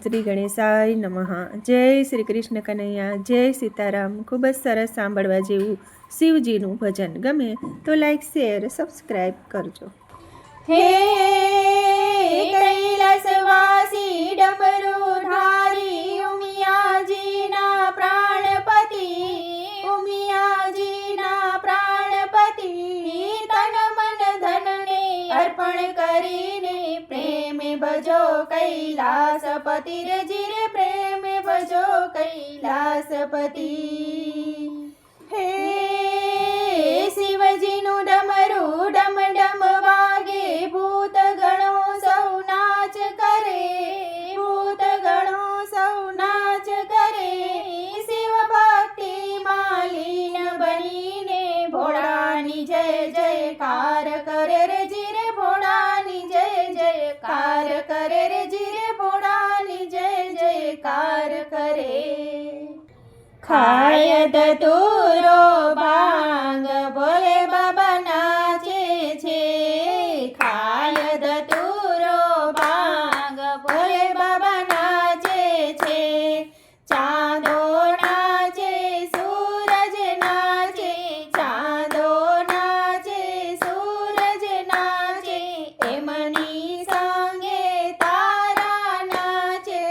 શ્રી ગણેશાય નમઃ। જય શ્રી કૃષ્ણ કનૈયા, જય સીતારામ। ખૂબ જ સરસ સાંભળવા જેવું શિવજીનું ભજન ગમે તો લાઈક શેર સબસ્ક્રાઈબ કરજો। હે કૈલાસવાસી ડમરુધારી ઉમિયાજીના પ્રાણપતિ, ઉમિયાજીના પ્રાણપતિ, તન મન ધનને અર્પણ કરીને પ્રેમે ભજો કૈલાસપતિ રે જીરે, પ્રેમે ભજો કૈલાસપતિ। હે શિવજીનું ડમરું ડમ ડમ વાગે, ભૂત ગણો સૌ નાચ કરે, ભૂત ગણો સૌ નાચ કરે, શિવ ભક્તિ માલીન બનીને ભોળાની જય જયકાર કરે રે જીરે, ભોળાની જય જયકાર કરે રે જીરે, ભોળાની જય જયકાર કરે। ખાય ધતૂરો ભાંગ ભોલે બાબા નાચે છે, ખાય ધતૂરો ભાંગ ભોલે બાબા નાચે છે। ચાંદો નાચે સૂરજ નાચે, ચાંદો નાચે સૂરજ નાચે, એમની સંગે તારા નાચે,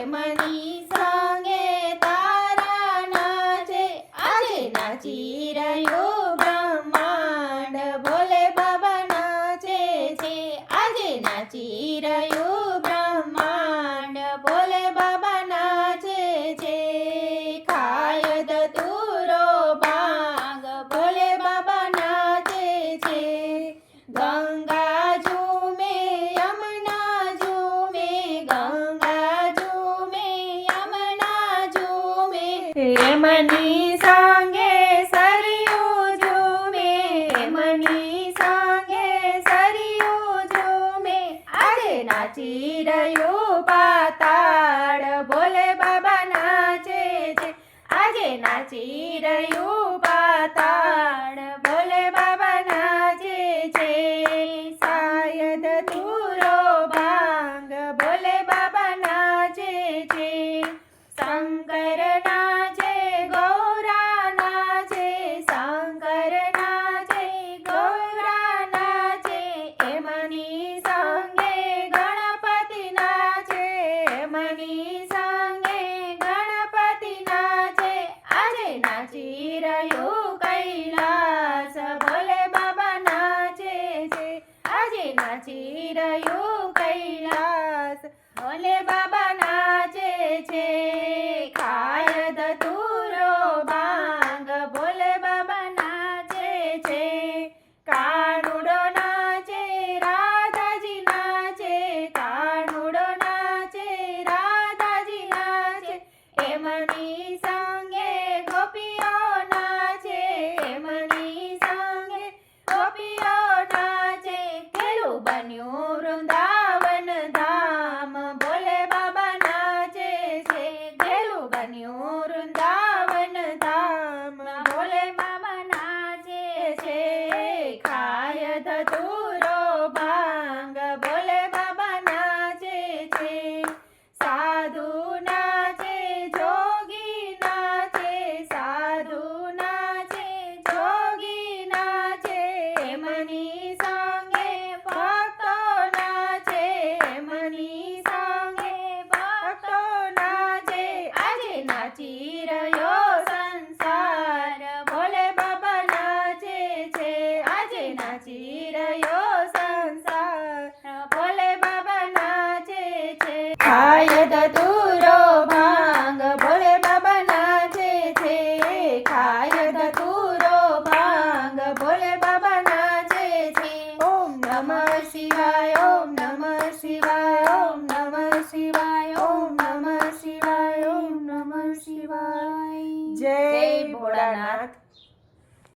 એમની સંગે તારા નાચે। આજે નાચી રહ્યું બ્રહ્માંડ ભોલે બાબા નાચે છે, આજે નાચી રહ્યું બ્રહ્માંડ ભોલે બાબા નાચે છે। ખાય ધતૂરો ભાંગ ભોલે બાબા નાચે છે, ગંગા ઝૂમે યમુના ઝૂમે, ગંગા ઝૂમે યમુના ઝૂમે, એમની સંગે સરયુ ઝૂમે, એમની સંગે સરયુ ઝૂમે। આજે નાચી રહ્યું પાતાળ ભોલે બાબા નાચે છે, આજે નાચી રહ્યું પાતાળ ભોલે બાબા નાચે છે। શાયદ ધતૂરો ભાંગ ભોલે બાબા નાચે છે, શંકર નાચે ગૌરા નાચે, શંકર નાચે ગૌરા નાચે, એમની સંગે ગણપતિ નાચે, એમની સંગે ગણપતિ નાચે। આજે નાચી રહ્યું કૈલાસ ભોલે બાબા નાચે છે, આજે નાચી રહ્યું કૈલાસ ભોલે બાબા નાચે છે। ખાય ધતૂરો ભાંગ ભોલે બાબા નાચે છે, કાનુડો નાચે રાધાજી નાચે, કાનુડો નાચે રાધાજી નાચે, એમની સંગે ગોપીઓ નાચે, એમની સંગે ગોપીઓ નાચે। કેલું બન્યું વૃંદાવન ધામ ભોલે બાબા નાચે છે, કેલું બન્યું વૃંદાવન ધામ ભોલે બાબા નાચે છે। ખાય ધતૂરો ભાંગ ભોલે બાબા નાચે છે, સાધુ નાચે જોગી નાચે, સાધુ નાચે જોગી નાચે, એમની સંગે ભક્તો નાચે, એમની સંગે ભક્તો નાચે। આજે નાચી રહ્યો સંસાર ભોલે બાબા નાચે છે, આજે નાચી રહ્યો સંસાર ભોલે બાબા નાચે છે। ખાય ધતૂરો ભાંગ ભોલે બાબા નાચે છે, ખાય ધતૂરો ભાંગ ભોલે બાબા નાચે છે। ઓમ નમઃ શિવાય, ઓમ નમઃ શિવાય, ઓમ નમઃ શિવાય, ઓમ નમઃ શિવાય, ઓમ નમઃ શિવાય। જય ભોળાનાથ।